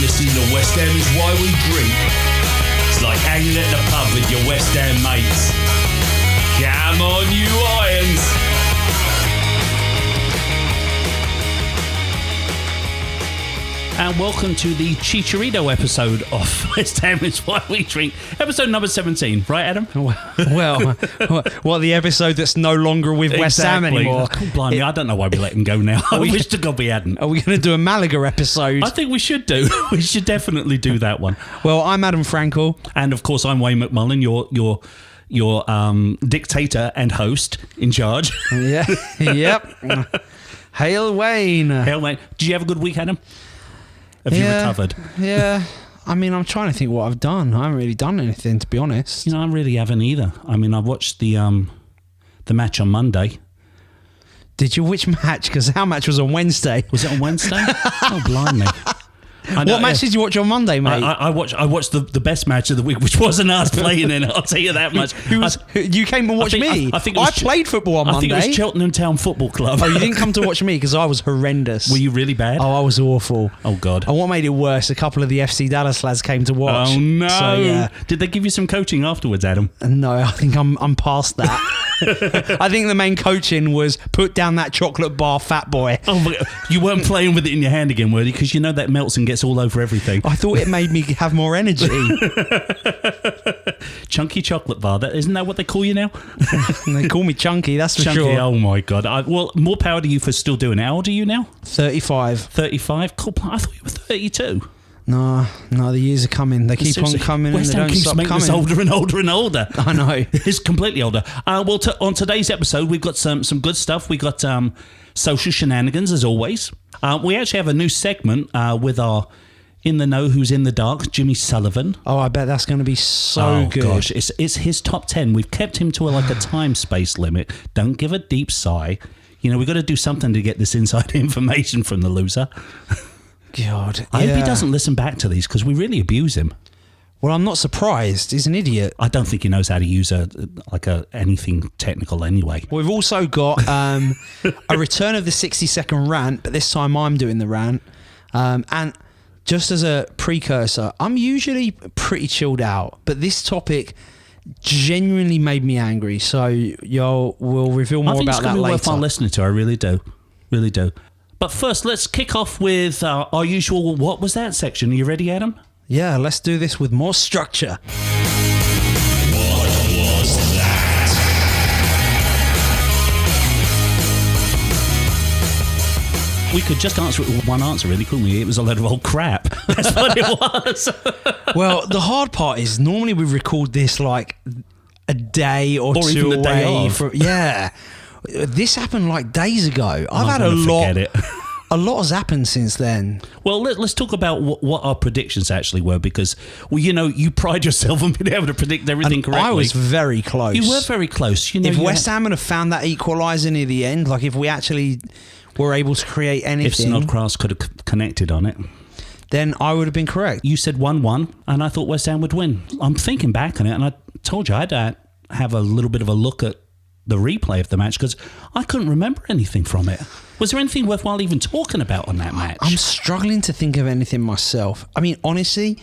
listening to West Ham is Why We Drink. It's like hanging at the pub with your West Ham mates. Come on, you Irons! And welcome to the Chicharito episode of West Ham is Why We Drink. Episode number 17, right, Adam? Well, the episode that's no longer with West Ham anymore. Oh, blimey, I don't know why we let him go now. I wish to God we hadn't. Are we going to do a Malaga episode? I think we should do. We should definitely do that one. Well, I'm Adam Frankel. And, of course, I'm Wayne McMullen, your dictator and host in charge. Yeah. Yep. Hail Wayne. Hail Wayne. Did you have a good week, Adam? Have you recovered? Yeah. I mean, I'm trying to think what I've done. I haven't really done anything, to be honest. You know, I really haven't either. I mean, I watched the match on Monday. Did you? Which match? Because our match was on Wednesday. Was it on Wednesday? Oh, blimey. What match did you watch on Monday, mate? I watched the best match of the week, which wasn't us playing in it. I'll tell you that much. You came and watched me. I played football on Monday. I think it was Cheltenham Town Football Club. Oh, you didn't come to watch me because I was horrendous. Were you really bad? Oh, I was awful. Oh, God. And what made it worse, a couple of the FC Dallas lads came to watch. Oh, no. So, yeah. Did they give you some coaching afterwards, Adam? No, I think I'm past that. I think the main coaching was put down that chocolate bar, fat boy. Oh, you weren't playing with it in your hand again, were you? Because you know that melts and gets all over everything. I thought it made me have more energy. Chunky chocolate bar. Isn't that what they call you now? They call me Chunky, that's for Chunky, sure. Oh, my God. Well, more power to you for still doing it. How old are you now? 35. 35? Cool. I thought you were 32. No, the years are coming. They keep on coming and they don't stop coming. West Ham keeps making us older and older and older. I know. It's completely older. Well, on today's episode, we've got some good stuff. We got social shenanigans, as always. We actually have a new segment with our In the Know Who's in the Dark, Jimmy Sullivan. Oh, I bet that's going to be so good. Oh, gosh. It's his top 10. We've kept him to a time-space limit. Don't give a deep sigh. You know, we've got to do something to get this inside information from the loser. God. I hope he doesn't listen back to these because we really abuse him. Well, I'm not surprised. He's an idiot. I don't think he knows how to use anything technical anyway. We've also got a return of the 60-second rant, but this time I'm doing the rant. And just as a precursor, I'm usually pretty chilled out, but this topic genuinely made me angry. So we'll reveal more about that later. I think it's going to be worthwhile listening to. I really do. Really do. But first, let's kick off with our usual What Was That section. Are you ready, Adam? Yeah, let's do this with more structure. What was that? We could just answer it with one answer, really, couldn't we? It was a load of old crap. That's what it was. Well, the hard part is normally we record this like a day or two even the day of. Yeah. This happened like days ago. I've had a lot. A lot has happened since then. Well, let's talk about what our predictions actually were because, well, you know, you pride yourself on being able to predict everything correctly. I was very close. You were very close. You know, if West Ham had found that equaliser near the end, like if we actually were able to create anything. If Snodgrass could have connected on it. Then I would have been correct. You said 1-1 and I thought West Ham would win. I'm thinking back on it and I told you I had to have a little bit of a look at the replay of the match because I couldn't remember anything from it. Was there anything worthwhile even talking about on that match? I'm struggling to think of anything myself. I mean, honestly,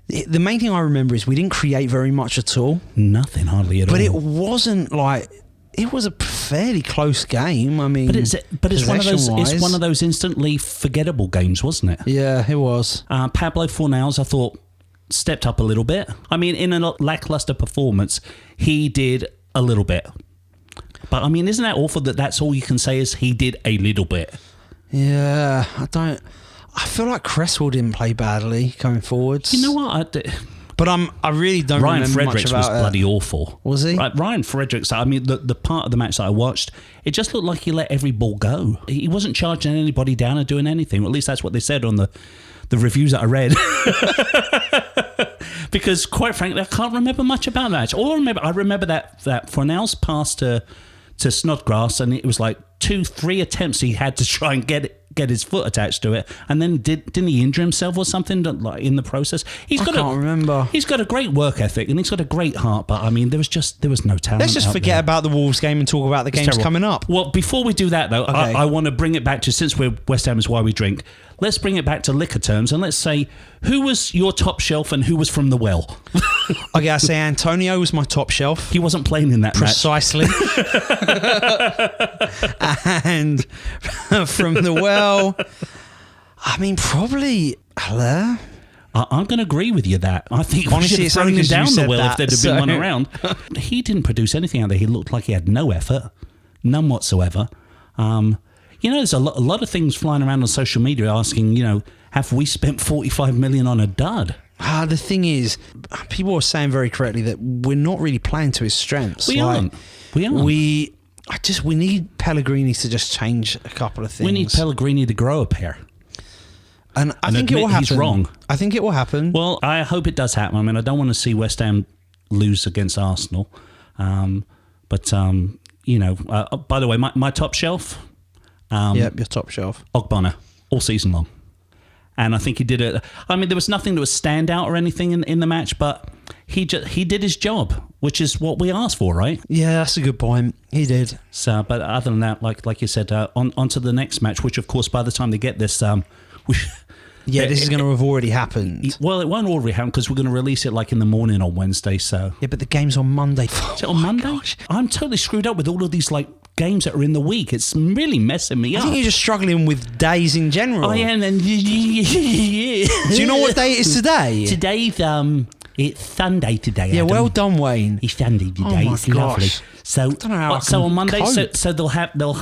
the main thing I remember is we didn't create very much at all. Nothing, hardly at all. But it wasn't like... It was a fairly close game. I mean, but it's one of those. It's one of those instantly forgettable games, wasn't it? Yeah, it was. Pablo Fornals, I thought, stepped up a little bit. I mean, in a lackluster performance, he did a little bit. But I mean, isn't that awful that that's all you can say is he did a little bit? Yeah, I feel like Cresswell didn't play badly going forwards. You know what? But I really don't Ryan remember Fredericks much about was bloody awful. Was he? Right, Ryan Fredericks, I mean, the part of the match that I watched, it just looked like he let every ball go. He wasn't charging anybody down or doing anything. Well, at least that's what they said on the reviews that I read. Because, quite frankly, I can't remember much about that. All I remember that Fornals pass to Snodgrass, and it was like 2-3 attempts he had to try and get his foot attached to it, and then didn't he injure himself or something like in the process? I can't remember. He's got a great work ethic and he's got a great heart, but I mean there was no talent. Let's just forget about the Wolves game and talk about the games coming up. Well, before we do that though, okay. I want to bring it back to, since we're West Ham is Why We Drink, let's bring it back to liquor terms, and let's say who was your top shelf and who was from the well. Okay, I say Antonio was my top shelf. He wasn't playing in that Precisely. And from the well, I mean, probably Haller. I'm going to agree with you that. I think Honestly, we should have thrown him down the well if there'd have been one so- around. He didn't produce anything out there. He looked like he had no effort, none whatsoever. There's a lot of things flying around on social media asking, have we spent 45 million on a dud? The thing is, people are saying very correctly that we're not really playing to his strengths. We aren't. We need Pellegrini to just change a couple of things. We need Pellegrini to grow a pair. And I think it will admit happen. he's wrong. I think it will happen. Well, I hope it does happen. I mean, I don't want to see West Ham lose against Arsenal. By the way, my top shelf. Yep, your top shelf. Ogbonna, all season long. And I think he did it. I mean, there was nothing that was standout or anything in the match, but he did his job, which is what we asked for, right? Yeah, that's a good point. He did. So, but other than that, like you said, on to the next match, which of course by the time they get this, this is going to have already happened. Well, it won't already happen because we're going to release it like in the morning on Wednesday. So yeah, but the game's on Monday. Is it on Monday? Gosh. I'm totally screwed up with all of these games that are in the week. It's really messing me up. I think you're just struggling with days in general. I am. And do you know what day it is today? Today's it's Sunday today. Yeah, Adam. well done, Wayne. It's Sunday today. Oh my it's lovely. gosh. So, I don't know how I so can on Monday, cope. so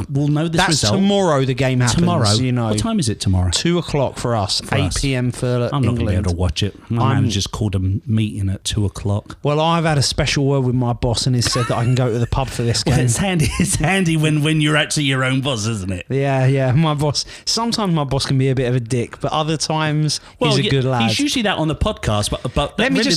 we'll know this That's result. tomorrow. The game happens. Tomorrow. What time is it tomorrow? 2:00 for us. 8 p.m. for I'm not going to be England. able to watch it. My manager's called a meeting at 2:00. Well, I've had a special word with my boss, and he said that I can go to the pub for this game. Well, it's handy when you're actually your own boss, isn't it? Yeah. My boss. Sometimes my boss can be a bit of a dick, but other times he's a good lad. He's usually that on the podcast, but let me really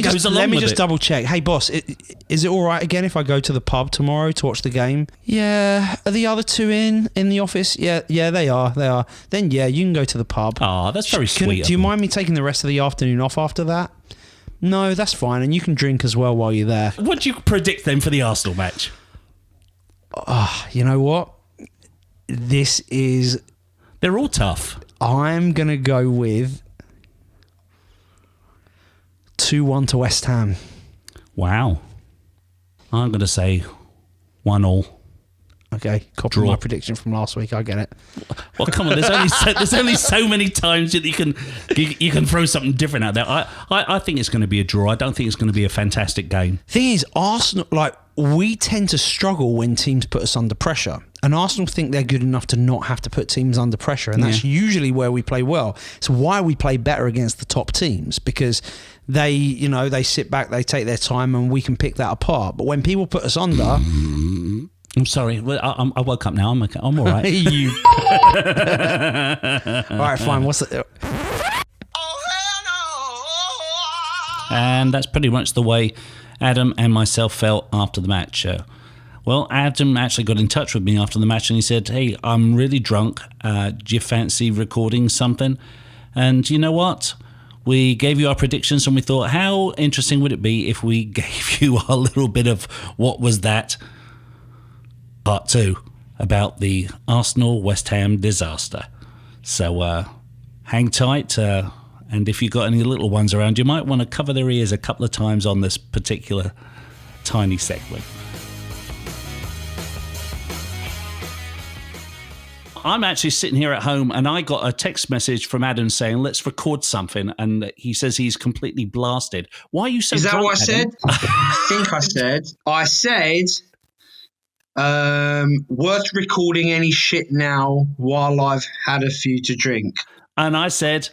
just let me just double check. Hey, boss, is it all right again if I go to the pub tomorrow to watch the game? Yeah. Are the other two in the office? Yeah, they are. Then yeah, you can go to the pub. Oh, that's very sweet. Do you mind me taking the rest of the afternoon off after that? No, that's fine, and you can drink as well while you're there. What do you predict then for the Arsenal match? You know what? They're all tough. I'm gonna go with 2-1 to West Ham. Wow. I'm going to say 1-1. Okay, copy Draw. my prediction from last week. I get it. Well, come on. There's only so many times that you can throw something different out there. I think it's going to be a draw. I don't think it's going to be a fantastic game. Thing is, Arsenal, we tend to struggle when teams put us under pressure. And Arsenal think they're good enough to not have to put teams under pressure. And that's usually where we play well. It's why we play better against the top teams, because they sit back, they take their time, and we can pick that apart. But when people put us under... I'm sorry. Well, I woke up now. I'm okay. I'm all right. You... All right, fine. What's the... And that's pretty much the way Adam and myself felt after the match. Well, Adam actually got in touch with me after the match and he said, hey, I'm really drunk. Do you fancy recording something? And you know what? We gave you our predictions and we thought, how interesting would it be if we gave you a little bit of what was that part 2 about the Arsenal-West Ham disaster. So hang tight. And if you've got any little ones around, you might want to cover their ears a couple of times on this particular tiny segment. I'm actually sitting here at home and I got a text message from Adam saying, let's record something. And he says he's completely blasted. Why are you so Is that drunk, what I Adam? said? I think I said, worth recording any shit now while I've had a few to drink. And I said,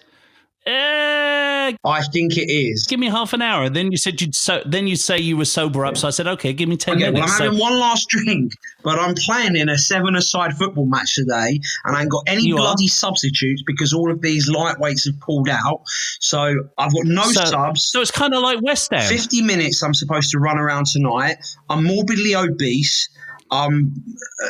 I think it is. give me half an hour. Then you said you say you were sober up. So I said, okay, give me 10 Okay, well, minutes. I'm having one last drink, but I'm playing in a 7-a-side football match today, and I ain't got any bloody substitutes because all of these lightweights have pulled out. So I've got no subs. So it's kind of like West Ham. 50 minutes I'm supposed to run around tonight. I'm morbidly obese. I'm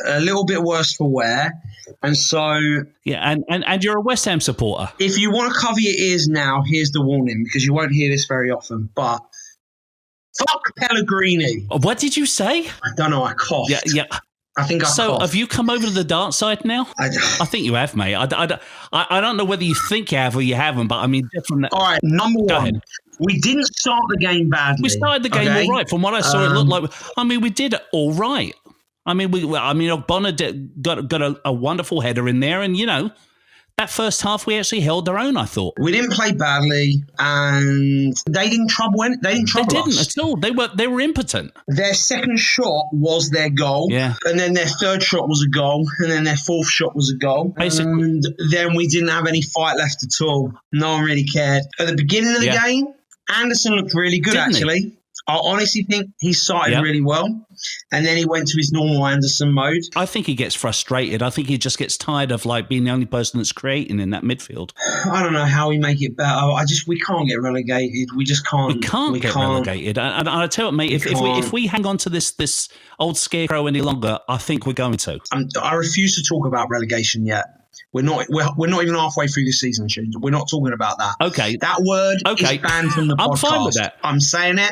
a little bit worse for wear. And so... Yeah, and you're a West Ham supporter. If you want to cover your ears now, here's the warning, because you won't hear this very often, but fuck Pellegrini. What did you say? I don't know, I coughed. Yeah. I think I So coughed. have you come over to the dark side now? I think you have, mate. I don't know whether you think you have or you haven't, but I mean, from that, All right, number Go one. ahead. We didn't start the game badly. we started the game all right. From what I saw, it looked like. I mean, we did all right. I mean, Ogbonna got a wonderful header in there, and that first half we actually held our own. I thought We didn't play badly, and they didn't trouble us. they didn't at all. They were impotent. Their second shot was their goal, Yeah. and then their third shot was a goal, and then their fourth shot was a goal. Basically- And then we didn't have any fight left at all. No one really cared. At the beginning of the Yeah. game, Anderson looked really good, Didn't he? actually. I honestly think he started Yeah. really well, and then he went to his normal Anderson mode. I think he gets frustrated. I think he just gets tired of being the only person that's creating in that midfield. I don't know how we make it better. We can't get relegated. We just can't. We can't get relegated. And I tell you what, mate, if we hang on to this old scarecrow any longer, I think we're going to. I refuse to talk about relegation yet. We're not even halfway through the season, Shane. We're not talking about that. Okay. That word is banned from the podcast. I'm fine with that. I'm saying it.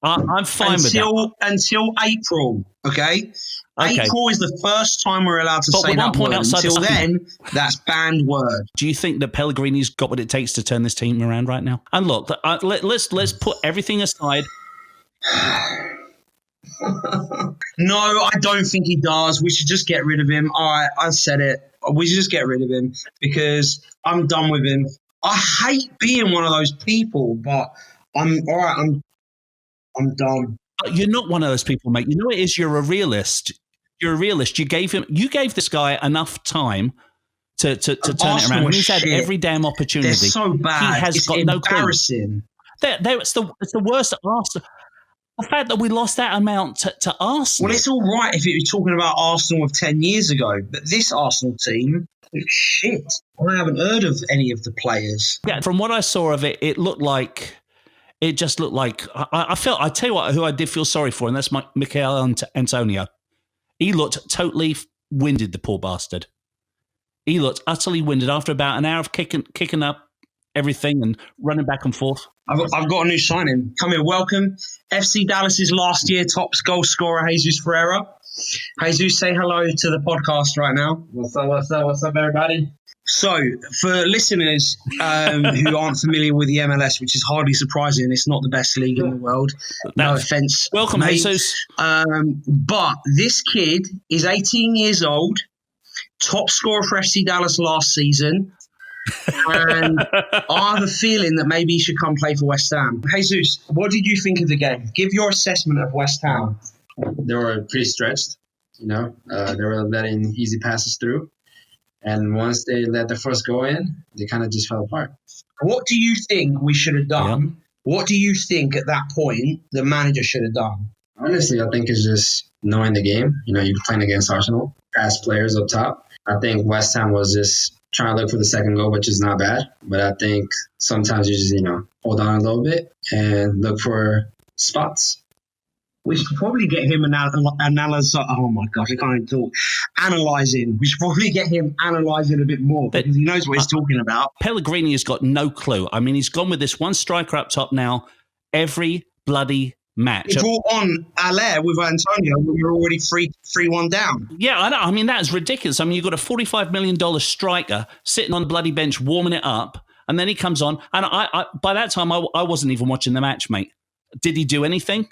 I'm fine with that. Until April, okay? April is the first time we're allowed to say that word. Until then, that's banned word. Do you think that Pellegrini's got what it takes to turn this team around right now? And look, let's put everything aside. No, I don't think he does. We should just get rid of him. All right, I said it. We should just get rid of him because I'm done with him. I hate being one of those people, but I'm done. You're not one of those people, mate. You know what it is? You're a realist. You're a realist. You gave this guy enough time to turn it around. And he's had every damn opportunity. They're so bad. He has it's got embarrassing. No clue. It's the worst. Arsenal. The fact that we lost that amount to Arsenal. Well, it's all right if you're talking about Arsenal of 10 years ago, but this Arsenal team, shit. I haven't heard of any of the players. Yeah, from what I saw of it, it just looked like I felt. I tell you what, who I did feel sorry for, and that's Mikel Antonio. He looked totally winded, the poor bastard. He looked utterly winded after about an hour of kicking up everything and running back and forth. I've got a new signing. Come here, welcome. FC Dallas's last year top goal scorer, Jesus Ferreira. Jesus, say hello to the podcast right now. What's up, everybody? So, for listeners who aren't familiar with the MLS, which is hardly surprising, it's not the best league in the world. No offense. Welcome, mate. Jesus. But this kid is 18 years old, top scorer for FC Dallas last season. And I have a feeling that maybe he should come play for West Ham. Jesus, what did you think of the game? Give your assessment of West Ham. They were pretty stretched, they were letting easy passes through. And once they let the first goal in, they kind of just fell apart. What do you think we should have done? Yeah. What do you think at that point the manager should have done? Honestly, I think it's just knowing the game. You're playing against Arsenal as players up top. I think West Ham was just trying to look for the second goal, which is not bad. But I think sometimes you just, hold on a little bit and look for spots. We should probably get him analyzing. Oh my gosh, I can't even talk. Analyzing. We should probably get him analyzing a bit more because he knows what he's talking about. Pellegrini has got no clue. I mean, he's gone with this one striker up top now every bloody match. He brought on Allaire with Antonio when we were already 3-1 down. Yeah, I know. I mean, that is ridiculous. I mean, you've got a $45 million striker sitting on the bloody bench warming it up, and then he comes on. And I by that time, I wasn't even watching the match, mate. Did he do anything?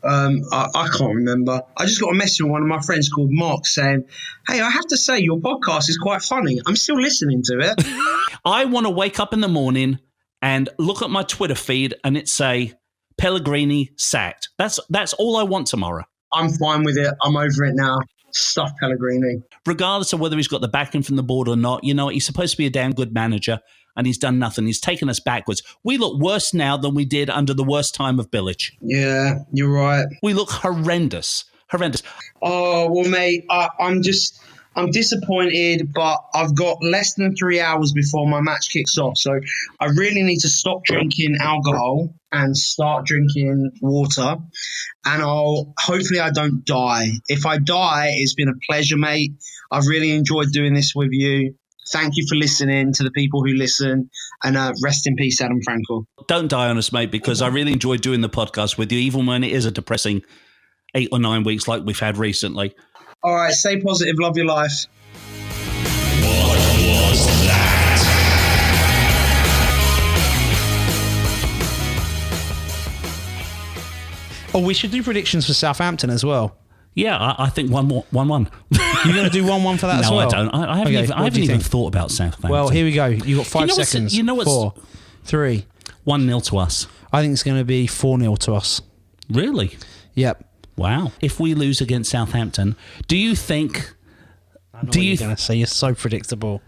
I can't remember. I just got a message from one of my friends called Mark saying, "Hey, I have to say your podcast is quite funny. I'm still listening to it." I want to wake up in the morning and look at my Twitter feed and it say Pellegrini sacked. That's all I want tomorrow. I'm fine with it. I'm over it now. Stuff Pellegrini. Regardless of whether he's got the backing from the board or not, he's supposed to be a damn good manager. And he's done nothing. He's taken us backwards. We look worse now than we did under the worst time of Bilic. Yeah, you're right. We look horrendous. Horrendous. Oh, well, mate, I'm disappointed, but I've got less than 3 hours before my match kicks off. So I really need to stop drinking alcohol and start drinking water. And hopefully I don't die. If I die, it's been a pleasure, mate. I've really enjoyed doing this with you. Thank you for listening to the people who listen, and rest in peace, Adam Frankel. Don't die on us, mate, because I really enjoyed doing the podcast with you, even when it is a depressing 8 or 9 weeks like we've had recently. All right, stay positive, love your life. Oh, we should do predictions for Southampton as well. Yeah, I think 1-1. You're going to do 1-1 for that as No, well? I don't. I haven't Okay, even, I what do haven't you even think? thought about Southampton. Well, here we go. You've got 5 seconds. 4, 3. 1-0 to us. I think it's going to be 4-0 to us. Really? Yep. Wow. If we lose against Southampton, do you think... I know what you're going to say. You're so predictable.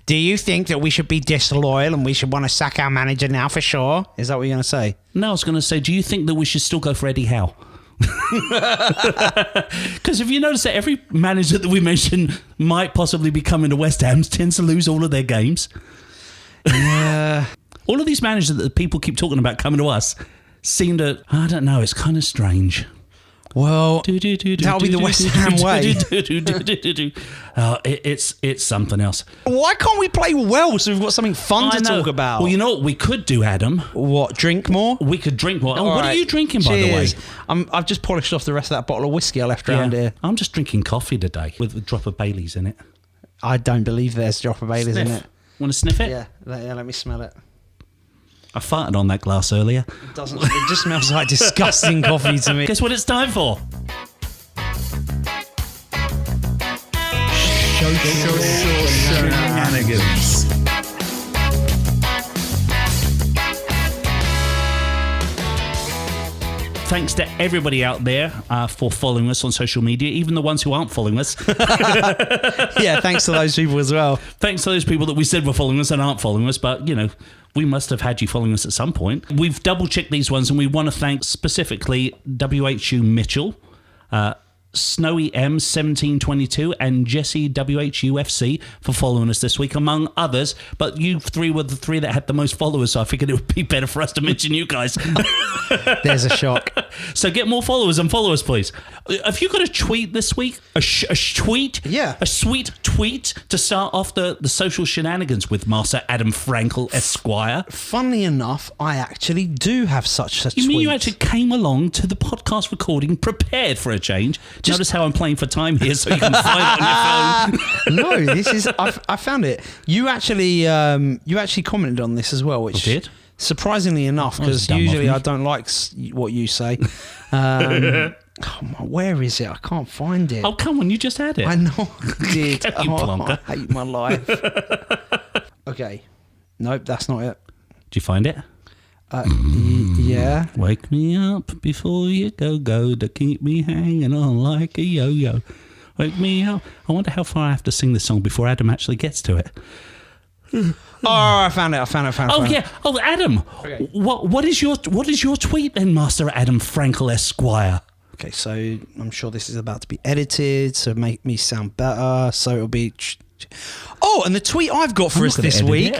Do you think that we should be disloyal and we should want to sack our manager now for sure? Is that what you're going to say? No, I was going to say, do you think that we should still go for Eddie Howe? Because if you notice that every manager that we mention might possibly be coming to West Ham tends to lose all of their games. Yeah. All of these managers that people keep talking about coming to us seem to, I don't know, it's kind of strange. Well, that'll be the West Ham way. It's something else. Why can't we play well so we've got something fun to talk about? Well, you know what we could do, Adam? What, drink more? We could drink more. All What right. are you drinking, by the way? Cheers. I've just polished off the rest of that bottle of whiskey I left around here. I'm just drinking coffee today with a drop of Baileys in it. I don't believe there's a drop of Baileys in it. Want to sniff it? Yeah, let me smell it. I farted on that glass earlier. It doesn't. It just smells like disgusting coffee to me. Guess what it's time for? Shenanigans. Thanks to everybody out there for following us on social media, even the ones who aren't following us. Yeah, thanks to those people as well. Thanks to those people that we said were following us and aren't following us, but, you know, we must have had you following us at some point. We've double-checked these ones, and we want to thank specifically WHU Mitchell, Snowy M1722 and Jesse WHUFC for following us this week, among others. But you three were the three that had the most followers, so I figured it would be better for us to mention you guys. There's a shock. So get more followers and follow us, please. Have you got a tweet this week? A tweet? Yeah. A sweet tweet to start off the social shenanigans with Master Adam Frankel Esquire. Funnily enough, I actually do have such a tweet. You mean you actually came along to the podcast recording prepared for a change? Notice how I'm playing for time here so you can find it on your phone. No, this is... I found it. You actually commented on this as well, which... I did? Surprisingly enough, because dumb of usually me. I don't like what you say. Where is it? I can't find it. Oh, come on, you just had it. I know I did. You plonker. I hate my life. Okay. Nope, that's not it. Did you find it? Yeah. Wake me up before you go to keep me hanging on like a yo-yo. Wake me up. I wonder how far I have to sing this song before Adam actually gets to it. Oh, I found it. Oh yeah. Oh, Adam. Okay. What is your tweet then, Master Adam Frankel Esquire? Okay, so I'm sure this is about to be edited to make me sound better. So it'll be... Oh, and the tweet I've got for us this week...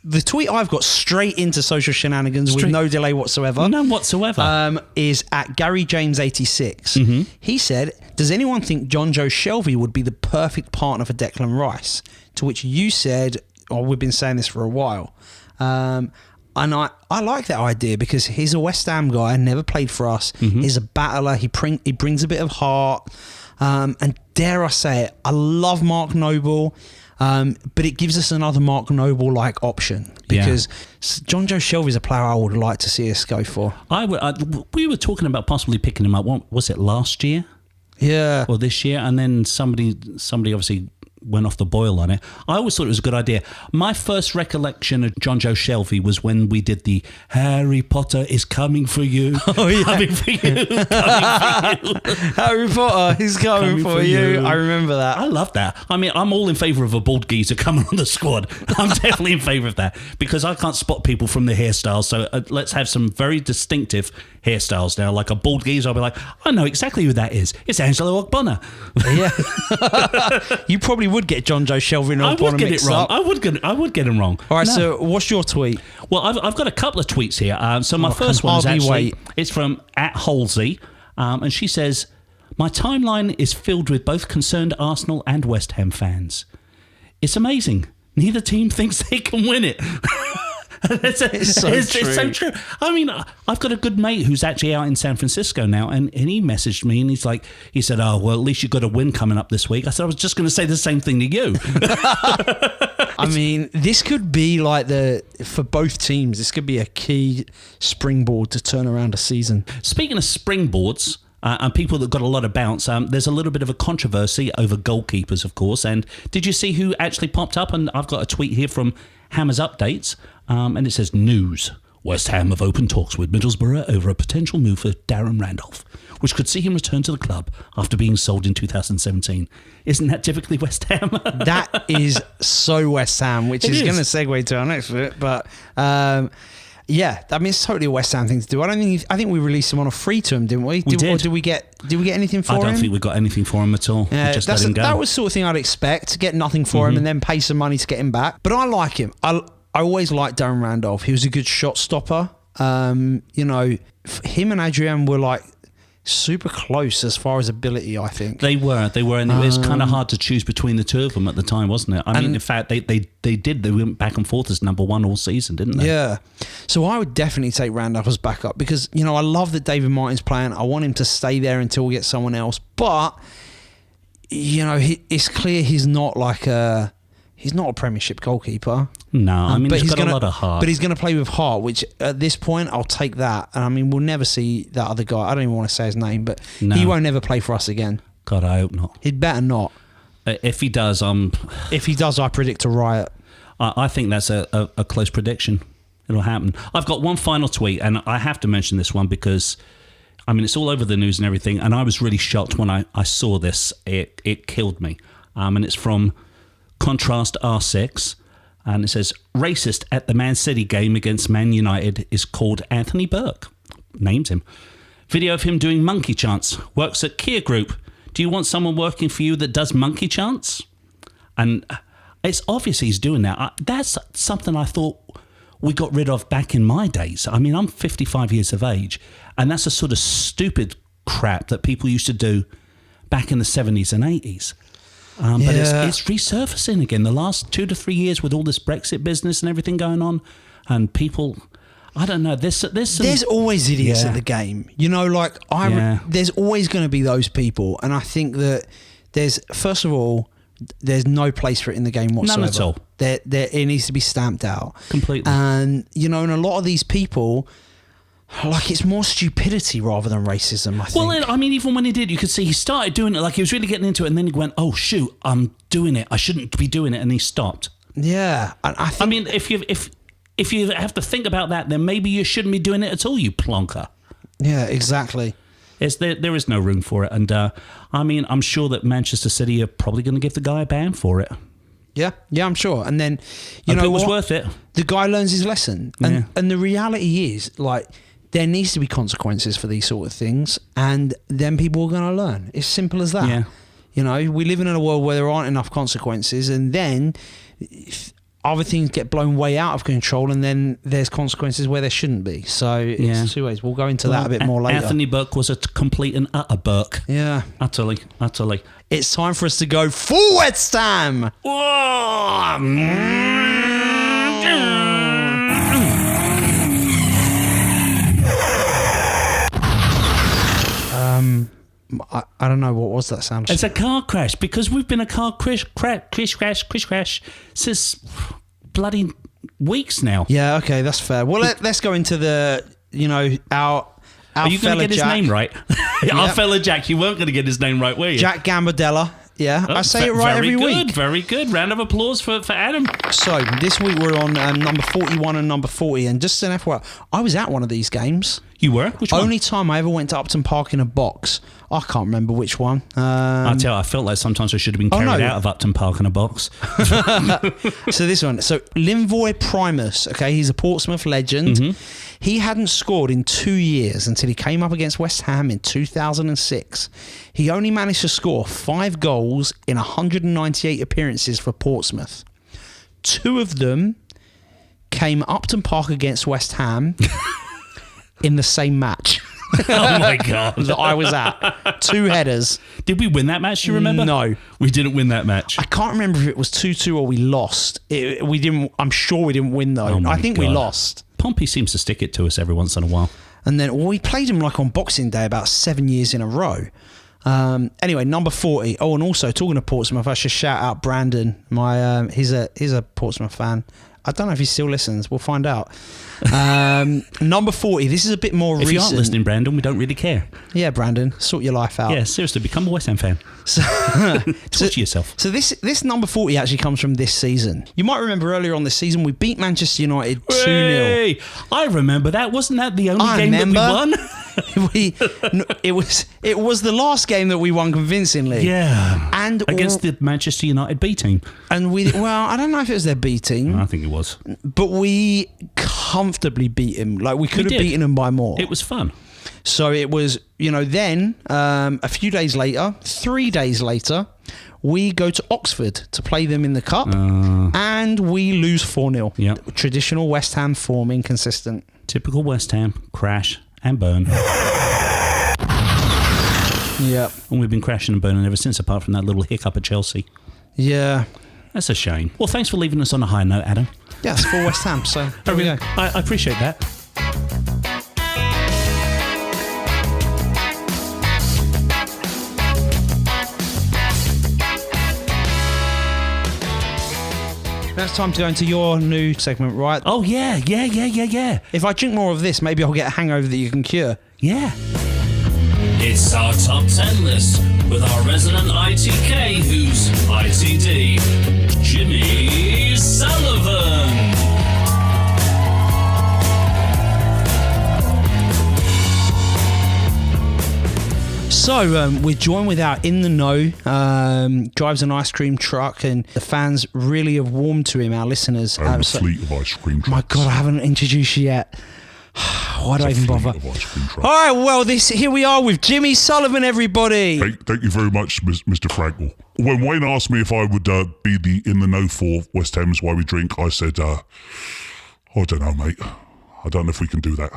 The tweet I've got straight into social shenanigans with no delay whatsoever. None whatsoever. Is at Gary James 86. He said, "Does anyone think John Joe Shelvey would be the perfect partner for Declan Rice?" To which you said, "Oh, we've been saying this for a while." And I like that idea because he's a West Ham guy, never played for us. He's a battler. He brings a bit of heart. And dare I say it, I love Mark Noble. But it gives us another Mark Noble-like option because John Joe Shelvey is a player I would like to see us go for. We were talking about possibly picking him up. What was it, last year? Yeah. Or this year? And then somebody obviously went off the boil on it. I always thought it was a good idea. My first recollection of John Joe Shelvey was when we did the Harry Potter is coming for you. Oh, yeah. Coming for you. Coming for you. Harry Potter is coming for you. I remember that. I love that. I mean, I'm all in favour of a bald geezer coming on the squad. I'm definitely in favour of that because I can't spot people from the hairstyles. So let's have some very distinctive hairstyles now. Like a bald geezer, I'll be like, I know exactly who that is. It's Angelo Ogbonna. Yeah. You probably would get John Joe Shelvey and I would Ogbonna get it mixed wrong. up. I would get him wrong. All right, No. so what's your tweet? Well, I've got a couple of tweets here. So my I first can one is hardly actually wait. it's from @Halsey, and she says, "My timeline is filled with both concerned Arsenal and West Ham fans. It's amazing. Neither team thinks they can win it." It's so true. I mean, I've got a good mate who's actually out in San Francisco now, and he messaged me and he said, "Oh, well, at least you've got a win coming up this week." I said, "I was just going to say the same thing to you." I mean, this could be like for both teams, this could be a key springboard to turn around a season. Speaking of springboards, and people that got a lot of bounce, there's a little bit of a controversy over goalkeepers, of course. And did you see who actually popped up? And I've got a tweet here from Hammer's Updates, and it says, "News. West Ham have opened talks with Middlesbrough over a potential move for Darren Randolph, which could see him return to the club after being sold in 2017. Isn't that typically West Ham? That is so West Ham, which is going to segue to our next bit. But yeah, I mean, it's totally a West Ham thing to do. I think we released him on a free to him, didn't we? We did. Or did we get anything for him? I don't think we got anything for him at all. We just let him go. That was the sort of thing I'd expect, to get nothing for him and then pay some money to get him back. But I like him. I always liked Darren Randolph. He was a good shot stopper. Him and Adrian were like super close as far as ability, I think. They were, and it was kind of hard to choose between the two of them at the time, wasn't it? I mean, in fact, they went back and forth as number one all season, didn't they? Yeah. So I would definitely take Randolph as backup because, I love that David Martin's playing. I want him to stay there until we get someone else. But, it's clear he's not a Premiership goalkeeper. No, I mean, he's got a lot of heart. But he's going to play with heart, which at this point, I'll take that. And I mean, we'll never see that other guy. I don't even want to say his name, but he won't ever play for us again. God, I hope not. He'd better not. If he does, I predict a riot. I think that's a close prediction. It'll happen. I've got one final tweet, and I have to mention this one because, I mean, it's all over the news and everything, and I was really shocked when I saw this. It killed me. And it's from Contrast R6, and it says, "Racist at the Man City game against Man United is called Anthony Burke." Names him. Video of him doing monkey chants. Works at Kia Group. Do you want someone working for you that does monkey chants? And it's obvious he's doing that. That's something I thought we got rid of back in my days. I mean, I'm 55 years of age, and that's a sort of stupid crap that people used to do back in the 70s and 80s. But it's resurfacing again the last 2 to 3 years with all this Brexit business and everything going on. And people, I don't know, there's always idiots at the game. There's always going to be those people. And I think that first of all, there's no place for it in the game whatsoever. None at all. It needs to be stamped out. Completely. And, and a lot of these people, like, it's more stupidity rather than racism, I think. Well, I mean, even when he did, you could see he started doing it, like he was really getting into it, and then he went, "Oh shoot, I'm doing it. I shouldn't be doing it," and he stopped. Yeah, I mean, if you have to think about that, then maybe you shouldn't be doing it at all, you plonker. Yeah, exactly. There is no room for it, and I mean, I'm sure that Manchester City are probably going to give the guy a ban for it. Yeah, I'm sure. And then, it was worth it. The guy learns his lesson, and the reality is, like, there needs to be consequences for these sort of things, and then people are going to learn. It's simple as that. Yeah. We live in a world where there aren't enough consequences, and then other things get blown way out of control, and then there's consequences where there shouldn't be. So it's two ways. We'll go into that a bit more later. Anthony Burke was a complete and utter Burke. Yeah. Utterly. It's time for us to go full West Ham. I don't know, what was that sound? It's a car crash, because we've been a car crash since bloody weeks now. Yeah, okay, that's fair. Well, let's go into the, our Are you going to get his name right? Our fella Jack, you weren't going to get his name right, were you? Jack Gambardella. Yeah, I say it right every week. Very good. Round of applause for Adam. So, this week we're on number 41 and number 40. And just an FYI, I was at one of these games. You were? Which one? Only time I ever went to Upton Park in a box. I can't remember which one. I tell you, I felt like sometimes I should have been carried out of Upton Park in a box. So this one. So Linvoy Primus, okay, he's a Portsmouth legend. Mm-hmm. He hadn't scored in 2 years until he came up against West Ham in 2006. He only managed to score 5 goals in 198 appearances for Portsmouth. 2 of them came Upton Park against West Ham in the same match. Oh my God. that I was at. 2 headers. Did we win that match? Do you remember? No. We didn't win that match. I can't remember if it was 2-2 or we lost. We didn't. I'm sure we didn't win though. Oh my I think we God. lost. Pompey seems to stick it to us every once in a while. And then we played him like on Boxing Day about 7 years in a row. Anyway, number 40. Oh, and also talking of Portsmouth, I should shout out Brandon. He's a Portsmouth fan. I don't know if he still listens. We'll find out. Number 40. This is a bit more If recent. you aren't listening, Brandon, we don't really care. Yeah, Brandon, sort your life out. Yeah, seriously, become a West Ham fan. So, Talk to yourself. So this number 40 actually comes from this season. You might remember earlier on this season we beat Manchester United 2-0. Hey, I remember that. Wasn't that the only game that we won? It was the last game that we won convincingly. Yeah. And against the Manchester United B team. And I don't know if it was their B team. I think it was. But we comfortably beat him. Like we could have beaten him by more. It was fun. So it was, then a few days later, 3 days later, we go to Oxford to play them in the Cup and we lose 4-0. Yep. Traditional West Ham form, inconsistent. Typical West Ham, crash and burn. Yeah. And we've been crashing and burning ever since, apart from that little hiccup at Chelsea. Yeah. That's a shame. Well, thanks for leaving us on a high note, Adam. Yeah, it's for West Ham, so there we go. I appreciate that. Now it's time to go into your new segment, right? Oh, yeah. If I drink more of this, maybe I'll get a hangover that you can cure. Yeah. It's our top 10 list with our resident ITK, who's ITD, Jimmy Sullivan. So we're joined with our in the know, drives an ice cream truck, and the fans really have warmed to him. Our listeners, a fleet of ice cream trucks. My God, I haven't introduced you yet. Why do I even bother? All right, well, here we are with Jimmy Sullivan, everybody. Thank you very much, Mr. Frankel. When Wayne asked me if I would be the in the know for West Ham's Why We Drink, I said, I don't know, mate. I don't know if we can do that.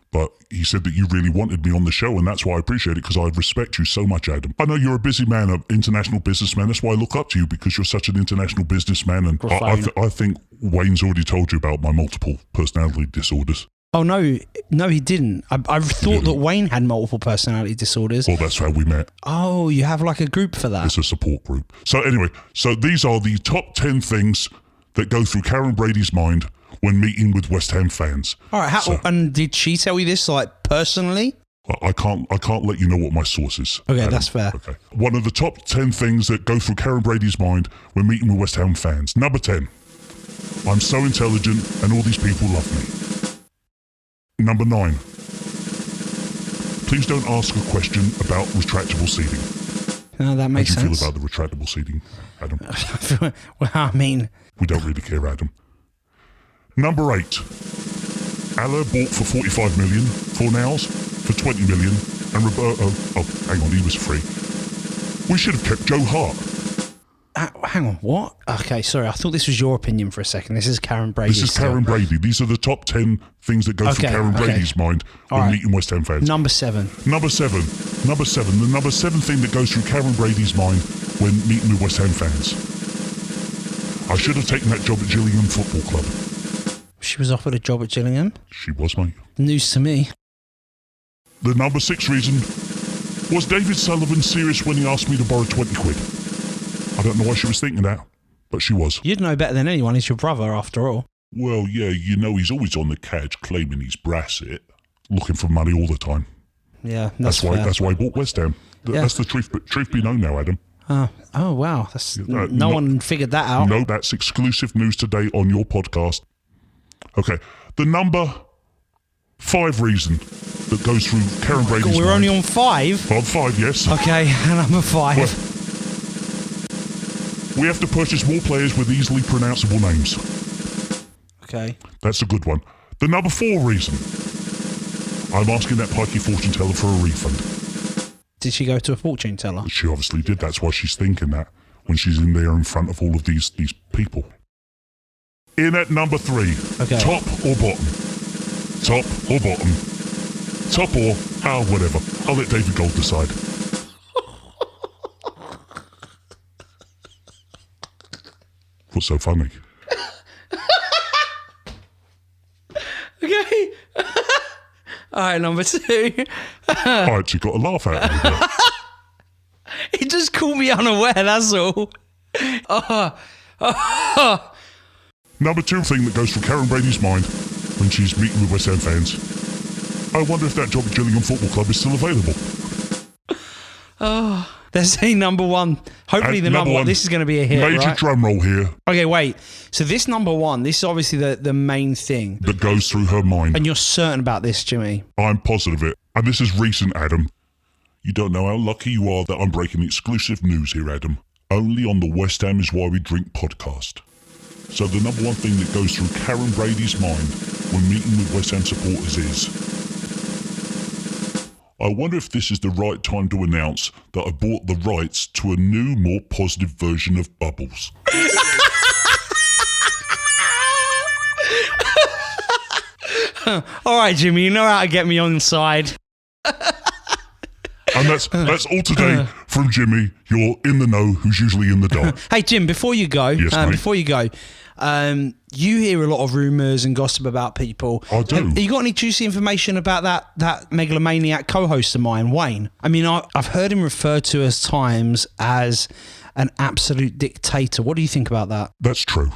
But he said that you really wanted me on the show, and that's why I appreciate it, because I respect you so much, Adam. I know you're a busy man, an international businessman. That's why I look up to you, because you're such an international businessman. And I think Wayne's already told you about my multiple personality disorders. Oh, no, he didn't. I thought that Wayne had multiple personality disorders. Well, that's how we met. Oh, you have like a group for that? It's a support group. So anyway, these are the top 10 things that go through Karen Brady's mind when meeting with West Ham fans. All right, and did she tell you this, like, personally? I can't let you know what my source is. Okay, Adam. that's fair. Okay. One of the top 10 things that go through Karen Brady's mind when meeting with West Ham fans. Number 10, I'm so intelligent and all these people love me. Number 9, please don't ask a question about retractable seating. No, that makes sense. How do you feel about the retractable seating, Adam? Well, I mean... We don't really care, Adam. Number 8, Allah bought for 45 million, Fornals for 20 million, and Roberto, hang on, he was free. We should have kept Joe Hart. Hang on, what? Okay, sorry, I thought this was your opinion for a second. This is Karen Brady. This is Karen Brady. These are the top 10 things that go through Karen Brady's mind when meeting West Ham fans. Number 7. Number 7. The number 7 thing that goes through Karen Brady's mind when meeting with West Ham fans. I should have taken that job at Gillingham Football Club. She was offered a job at Gillingham? She was, mate. News to me. The number 6 reason, was David Sullivan serious when he asked me to borrow 20 quid? I don't know why she was thinking that, but she was. You'd know better than anyone. He's your brother, after all. Well, yeah, he's always on the couch claiming he's Brasset, looking for money all the time. Yeah, that's why he bought West Ham. Yeah. That's the truth. But truth be known now, Adam. Oh wow, no one figured that out. No, that's exclusive news today on your podcast. Okay, the number 5 reason that goes through Karen Brady's mind. We're only on 5? On 5, yes. Okay, number 5. Well, we have to purchase more players with easily pronounceable names. Okay. That's a good one. The number 4 reason, I'm asking that pikey fortune teller for a refund. Did she go to a fortune teller? She obviously did. That's why she's thinking that when she's in there in front of all of these people. In at number 3, okay. Top or bottom? Top or bottom? Top or whatever. I'll let David Gold decide. What's so funny? Okay. All right, number 2. I actually got a laugh out of it. It just caught me unaware, that's all. Number 2 thing that goes through Karen Brady's mind when she's meeting with West Ham fans. I wonder if that job at Gillingham Football Club is still available. Let's say number 1. Hopefully the number 1. This is going to be a hit, Major right? drum roll here Okay, wait. So this number 1, this is obviously the main thing. that goes through her mind. And you're certain about this, Jimmy? I'm positive it. And this is recent, Adam. You don't know how lucky you are that I'm breaking exclusive news here, Adam. Only on the West Ham is Why We Drink podcast. So the number 1 thing that goes through Karen Brady's mind when meeting with West Ham supporters is, I wonder if this is the right time to announce that I bought the rights to a new, more positive version of Bubbles. All right, Jimmy, you know how to get me on side. And that's all today from Jimmy. You're in the know, who's usually in the dark. Hey, Jim, before you go, Yes, mate. You hear a lot of rumours and gossip about people. I do. Have you got any juicy information about that megalomaniac co-host of mine, Wayne? I mean, I've heard him referred to at times as an absolute dictator. What do you think about that? That's true.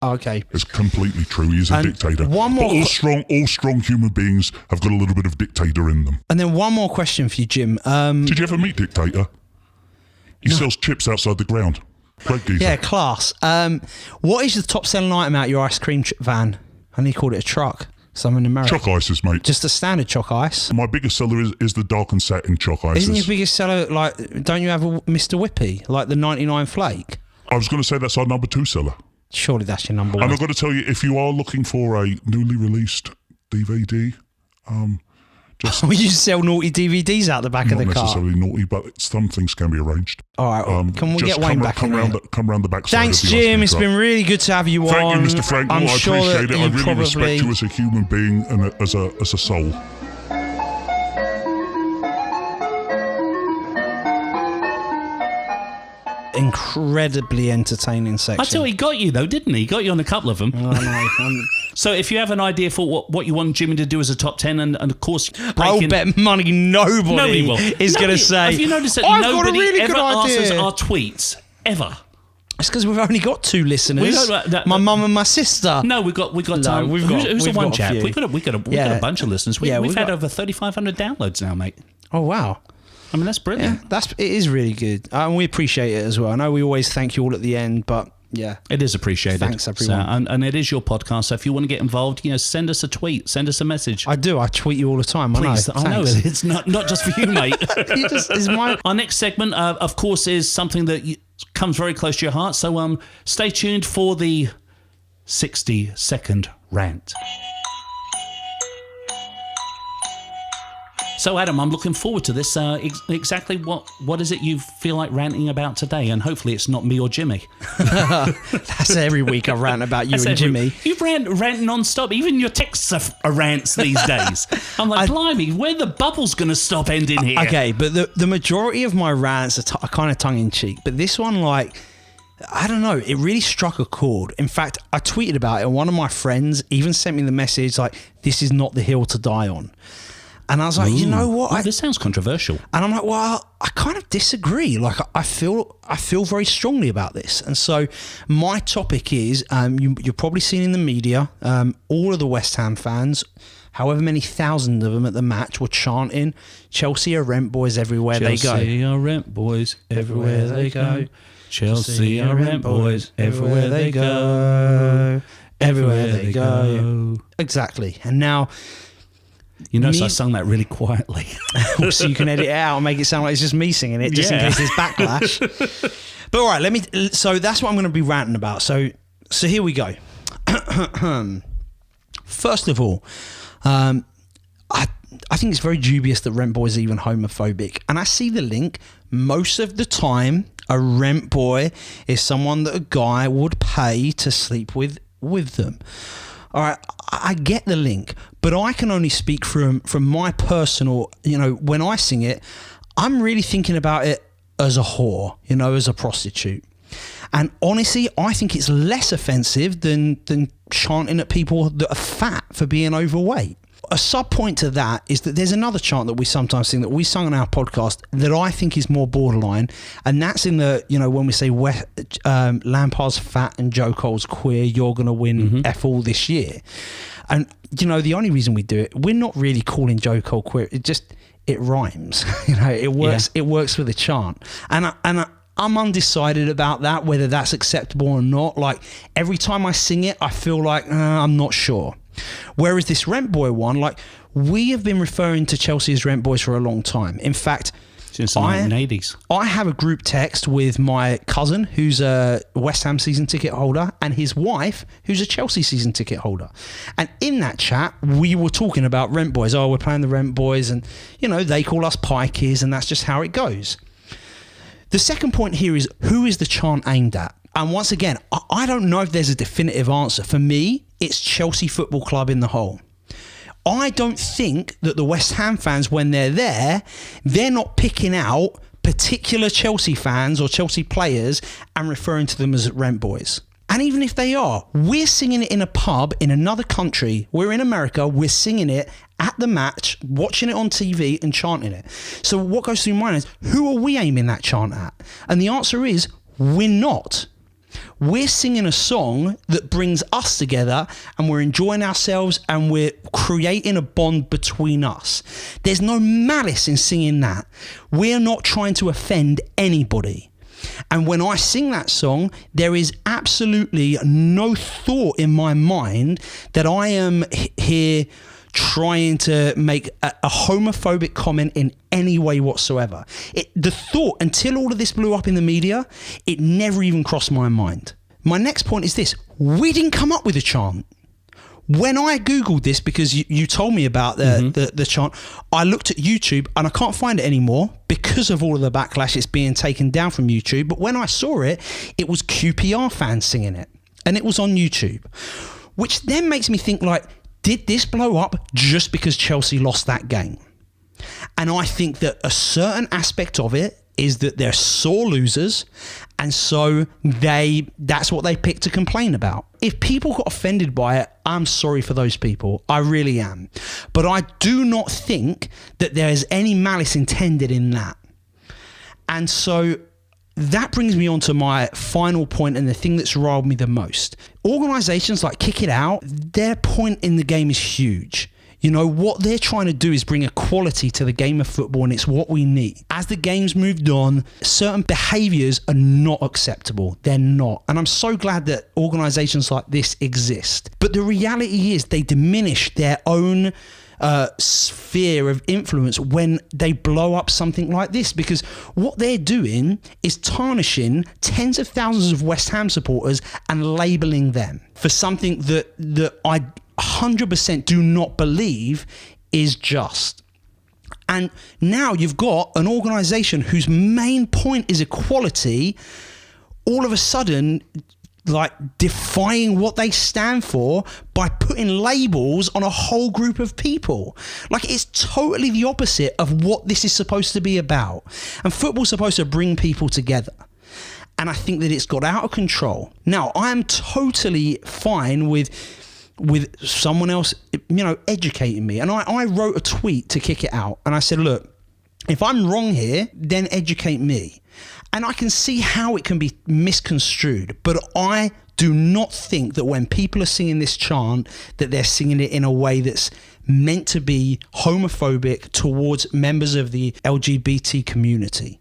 Oh, okay. It's completely true. He is a And dictator. one more But all strong human beings have got a little bit of dictator in them. And then one more question for you, Jim. Did you ever meet Dictator? He sells chips outside the ground. Great geezer. Yeah, class. What is the top selling item out your ice cream van? I need to call it a truck. Something in America. Choc ices, mate. Just a standard choc ice. My biggest seller is the dark and satin choc ices. Isn't your biggest seller, like, don't you have a Mr. Whippy, like the 99 flake? I was going to say that's our number 2 seller. Surely that's your number And 1. I've got to tell you, if you are looking for a newly released DVD, just We used to sell naughty DVDs out the back of not the car. necessarily naughty, but some things can be arranged. All right, well, can we Just get Wayne back in here? come round the back side Thanks, of the ice Jim. cream It's truck. been really good to have you Thank on. you, Mr. Frankel. I'm I sure appreciate that it. I you really probably respect you as a human being and as a soul. incredibly entertaining section. I tell you, he got you though, didn't he? He got you on a couple of them. I know. So if you have an idea for what you want Jimmy to do as a top 10, and of course, I'll bet money nobody will. is going to say, Have you noticed that I've got a nobody really ever good idea. answers our tweets ever? It's because we've only got 2 listeners. My mum and my sister. No, we've got No, time. we've got- who's the we've one got a chap? few. We've got a bunch of listeners. We've we've had got- over 3,500 downloads now, mate. Oh, wow. I mean, that's brilliant. Yeah, it is really good. And we appreciate it as well. I know we always thank you all at the end, but yeah. It is appreciated. Thanks, everyone. So, and it is your podcast. So if you want to get involved, send us a tweet, send us a message. I do. I tweet you all the time. Please, I know. Thanks. It's not just for you, mate. Is my... Our next segment, of course, is something that comes very close to your heart. So stay tuned for the 60-second rant. So, Adam, I'm looking forward to this. Exactly what is it you feel like ranting about today? And hopefully it's not me or Jimmy. That's every week I rant about you and Jimmy. You rant non-stop. Even your texts are rants these days. I'm like, blimey, where the bubble's going to stop ending here? Okay, but the majority of my rants are kind of tongue-in-cheek. But this one, like, I don't know, it really struck a chord. In fact, I tweeted about it, and one of my friends even sent me the message, like, this is not the hill to die on. And I was like, you know what? This sounds controversial. And I'm like, well, I kind of disagree. Like, I feel very strongly about this. And so my topic is, you're probably seen in the media, all of the West Ham fans, however many thousand of them at the match, were chanting, Chelsea are rent boys everywhere they go. Chelsea are rent boys everywhere they go. Chelsea are rent boys everywhere they go. Everywhere they go. Exactly. And now... You notice I sung that really quietly. So you can edit it out and make it sound like it's just me singing it, just in case there's backlash. But all right, so that's what I'm going to be ranting about. So here we go. First of all, I think it's very dubious that rent boys are even homophobic. And I see the link. Most of the time, a rent boy is someone that a guy would pay to sleep with them. All right, I get the link, but I can only speak from my personal, when I sing it, I'm really thinking about it as a whore, as a prostitute. And honestly, I think it's less offensive than chanting at people that are fat for being overweight. A sub point to that is that there's another chant that we sometimes sing that we sung on our podcast that I think is more borderline, and that's in the when we say Lampard's fat and Joe Cole's queer, you're gonna win F all this year. And the only reason we do it, we're not really calling Joe Cole queer. It rhymes. It works. Yeah. It works for the chant, and I'm undecided about that, whether that's acceptable or not. Like, every time I sing it, I feel like I'm not sure. Whereas this Rent Boy one, like, we have been referring to Chelsea as Rent Boys for a long time. In fact, since the 1980s. I have a group text with my cousin, who's a West Ham season ticket holder, and his wife, who's a Chelsea season ticket holder. And in that chat, we were talking about Rent Boys. Oh, we're playing the Rent Boys, and, they call us Pikeys, and that's just how it goes. The second point here is, who is the chant aimed at? And once again, I don't know if there's a definitive answer. For me, it's Chelsea Football Club in the whole. I don't think that the West Ham fans, when they're there, they're not picking out particular Chelsea fans or Chelsea players and referring to them as Rent Boys. And even if they are, we're singing it in a pub in another country. We're in America. We're singing it at the match, watching it on TV and chanting it. So what goes through my mind is, who are we aiming that chant at? And the answer is, we're not. We're singing a song that brings us together, and we're enjoying ourselves, and we're creating a bond between us. There's no malice in singing that. We're not trying to offend anybody. And when I sing that song, there is absolutely no thought in my mind that I am here trying to make a homophobic comment in any way whatsoever. The thought, until all of this blew up in the media, it never even crossed my mind. My next point is this: we didn't come up with a chant. When I Googled this, because you told me about the chant, I looked at YouTube and I can't find it anymore because of all of the backlash. It's being taken down from YouTube. But when I saw it, it was QPR fans singing it, and it was on YouTube, which then makes me think, like, did this blow up just because Chelsea lost that game? And I think that a certain aspect of it is that they're sore losers, and so that's what they picked to complain about. If people got offended by it, I'm sorry for those people. I really am. But I do not think that there is any malice intended in that. And so that brings me on to my final point, and the thing that's riled me the most. Organisations like Kick It Out, their point in the game is huge. What they're trying to do is bring equality to the game of football, and it's what we need. As the game's moved on, certain behaviours are not acceptable. They're not. And I'm so glad that organisations like this exist. But the reality is they diminish their own sphere of influence when they blow up something like this, because what they're doing is tarnishing tens of thousands of West Ham supporters and labelling them for something that I 100% do not believe is just. And now you've got an organisation whose main point is equality, all of a sudden, like, defying what they stand for by putting labels on a whole group of people. Like, it's totally the opposite of what this is supposed to be about. And football's supposed to bring people together. And I think that it's got out of control. Now, I am totally fine with someone else, educating me. And I wrote a tweet to Kick It Out, and I said, look, if I'm wrong here, then educate me. And I can see how it can be misconstrued, but I do not think that when people are singing this chant, that they're singing it in a way that's meant to be homophobic towards members of the LGBT community.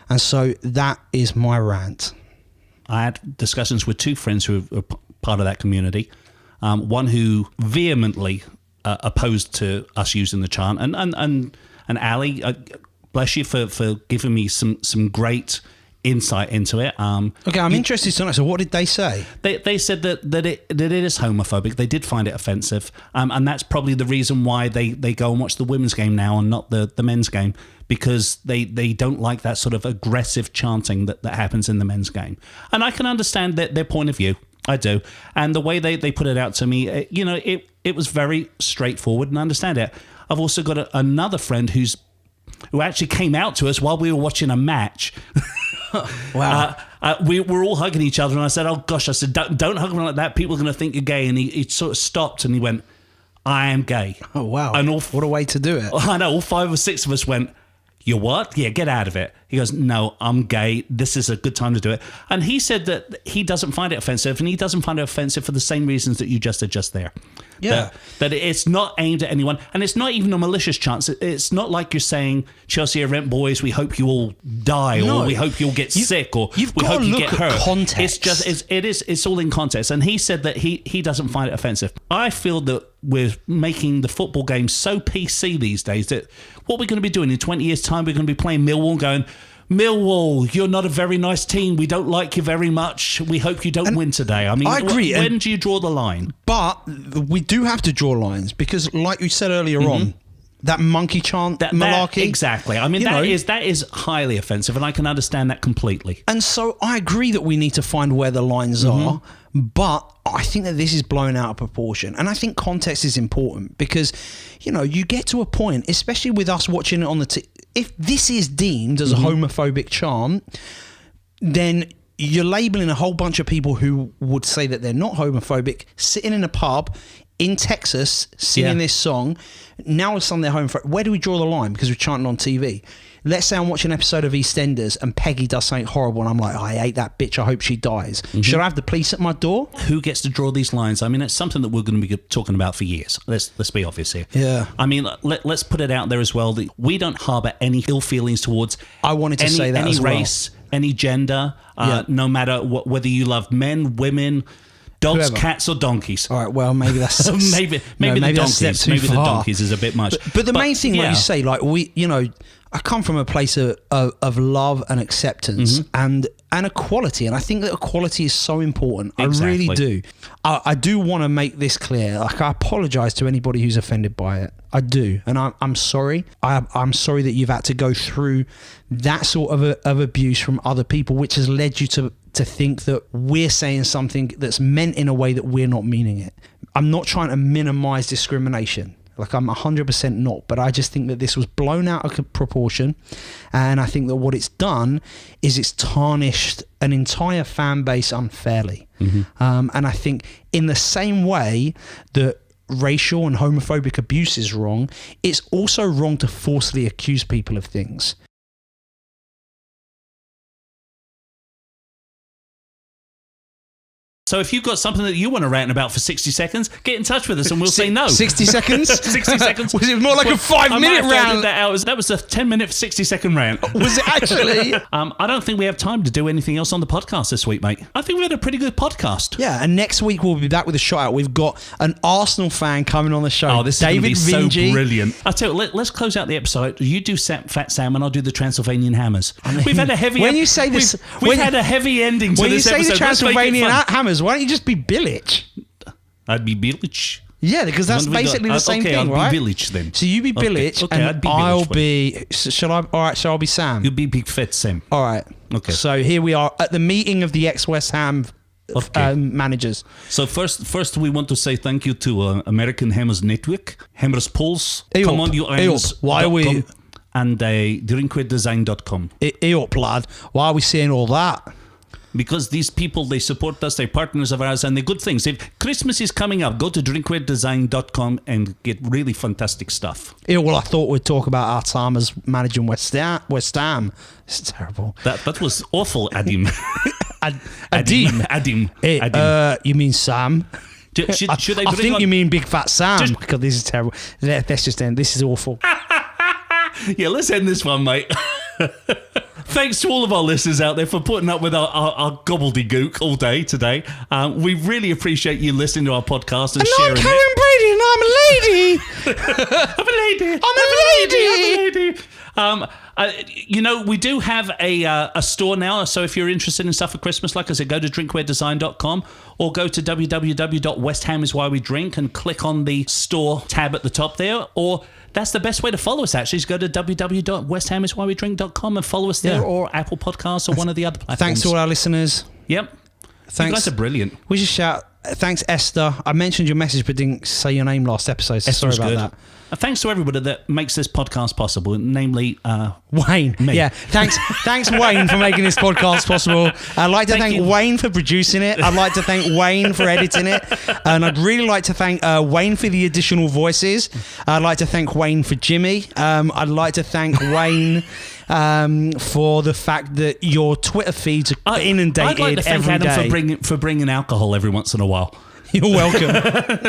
And so that is my rant. I had discussions with two friends who are part of that community. One who vehemently opposed to us using the chant, and Ali, bless you for giving me some great insight into it. Okay, I'm interested to know. So, what did they say? They said that it is homophobic. They did find it offensive, and that's probably the reason why they go and watch the women's game now and not the men's game, because they don't like that sort of aggressive chanting that happens in the men's game. And I can understand their point of view. I do. And the way they put it out to me, it was very straightforward and understand it. I've also got another friend who actually came out to us while we were watching a match. Wow. We were all hugging each other, and I said, "Oh gosh," I said, "Don't hug me like that. People are going to think you're gay." And he sort of stopped and he went, "I am gay." Oh wow! And what a way to do it. I know. All 5 or 6 of us went, "You what? Yeah, get out of it." He goes, "No, I'm gay. This is a good time to do it." And he said that he doesn't find it offensive, and he doesn't find it offensive for the same reasons that you just said just there. Yeah. That it's not aimed at anyone, and it's not even a malicious chance. It's not like you're saying, Chelsea Rent boys, we hope you all die, or we hope you'll get sick, or you've we got hope to you look get at hurt. context. It's all in context. And he said that he doesn't find it offensive. I feel that we're making the football game so PC these days that what we're going to be doing in 20 years' time, we're going to be playing Millwall and going, "Millwall, you're not a very nice team. We don't like you very much. We hope you don't win today." I mean, I agree. When do you draw the line? But we do have to draw lines because, like you said earlier on, that monkey chant malarkey. Exactly. I mean, that is highly offensive, and I can understand that completely. And so I agree that we need to find where the lines are, but I think that this is blown out of proportion. And I think context is important because, you get to a point, especially with us watching it on the if this is deemed as a homophobic chant, then you're labeling a whole bunch of people who would say that they're not homophobic, sitting in a pub in Texas singing this song. Now all of a sudden they're homophobic. Where do we draw the line? Because we're chanting on TV. Let's say I'm watching an episode of EastEnders and Peggy does something horrible and I'm like, I hate that bitch, I hope she dies. Should I have the police at my door? Who gets to draw these lines? I mean, it's something that we're going to be talking about for years. Let's be obvious here. Yeah. I mean, let's put it out there as well that we don't harbour any ill feelings towards I wanted to say that any as well. race, any gender, no matter whether you love men, women, dogs, Whoever. cats, or donkeys. All right, well, maybe that's... maybe no, the that's donkeys. a step too Maybe the far. donkeys is a bit much. But the main thing, like you say, like I come from a place of love and acceptance and equality, and I think that equality is so important. Exactly. I really do. I do want to make this clear. Like, I apologise to anybody who's offended by it. I do, and I'm sorry. I'm sorry that you've had to go through that sort of abuse from other people, which has led you to think that we're saying something that's meant in a way that we're not meaning it. I'm not trying to minimise discrimination. Like, I'm 100% not, but I just think that this was blown out of proportion, and I think that what it's done is it's tarnished an entire fan base unfairly. And I think in the same way that racial and homophobic abuse is wrong, it's also wrong to falsely accuse people of things. So if you've got something that you want to rant about for 60 seconds, get in touch with us and we'll say no. 60 seconds? 60 seconds. Was it more like a 5-minute rant? That was a 10-minute, 60-second rant. Was it actually? I don't think we have time to do anything else on the podcast this week, mate. I think we had a pretty good podcast. Yeah, and next week we'll be back with a shout out. We've got an Arsenal fan coming on the show. Oh, this David is going to be Vinci. so brilliant. I'll tell you, let's close out the episode. You do Fat Sam and I'll do the Transylvanian Hammers. We've had a heavy... When you say this... We've had a heavy ending to when this you say episode. the Transylvanian Hammers, why don't you just be Billich? I'd be Billich. Yeah, because that's basically the same thing, I'll right? be Billich then. So you be Billich, and I'd be I'll Billich, be... Shall I? All right, so I'll be Sam. You be Big Fat Sam. All right. Okay. So here we are at the meeting of the ex-West Ham managers. So first we want to say thank you to American Hammers Network, Hammers Pulse, Command US, why are we... and drinkwithdesign.com. Eop, lad. Why are we saying all that? Because these people, they support us, they're partners of ours, and they're good things. If Christmas is coming up, go to drinkwithdesign.com and get really fantastic stuff. Yeah, well, I thought we'd talk about our time as managing West Ham. It's terrible. That was awful, Adim. Adim. Adim. You mean Sam? Should I think you mean Big Fat Sam. God, this is terrible. Let's just end. This is awful. Yeah, let's end this one, mate. Thanks to all of our listeners out there for putting up with our gobbledygook all day today. We really appreciate you listening to our podcast and sharing I'm Karen Brady, and I'm a lady. I'm a lady. We do have a store now, so if you're interested in stuff for Christmas, like I said, go to drinkwithdesign.com or go to www.westhamiswhywedrink and click on the store tab at the top there, or that's the best way to follow us, actually, is go to www.westhamiswhywedrink.com and follow us there, or Apple Podcasts or one of the other platforms. Thanks to all our listeners. Yep. Thanks. You guys are brilliant. We should shout. Thanks, Esther. I mentioned your message, but didn't say your name last episode. So sorry about that. Thanks to everybody that makes this podcast possible, namely Wayne. Me. Yeah, thanks Wayne for making this podcast possible. I'd like to thank Wayne for producing it. I'd like to thank Wayne for editing it. And I'd really like to thank Wayne for the additional voices. I'd like to thank Wayne for Jimmy. I'd like to thank Wayne for the fact that your Twitter feeds are inundated I'd like to thank every Adam day. for bringing alcohol every once in a while. You're welcome.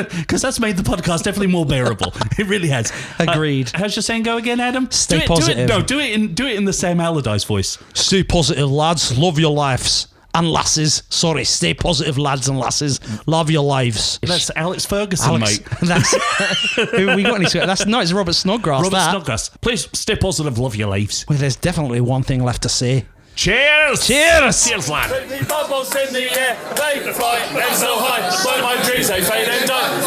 Because that's made the podcast definitely more bearable. It really has. Agreed. How's your saying go again, Adam? Stay positive. Do it in the Sam Allardyce voice. Stay positive, lads. Love your lives. And lasses. Sorry, stay positive, lads and lasses. Love your lives. That's Alex Ferguson, mate. That's we got any? That's no, it's Robert Snodgrass. Snodgrass. Please stay positive, love your lives. Well, there's definitely one thing left to say. Cheers! Cheers! Cheers, lad. The bubbles in the air, they fly, and so high. But my dreams, they fade and die.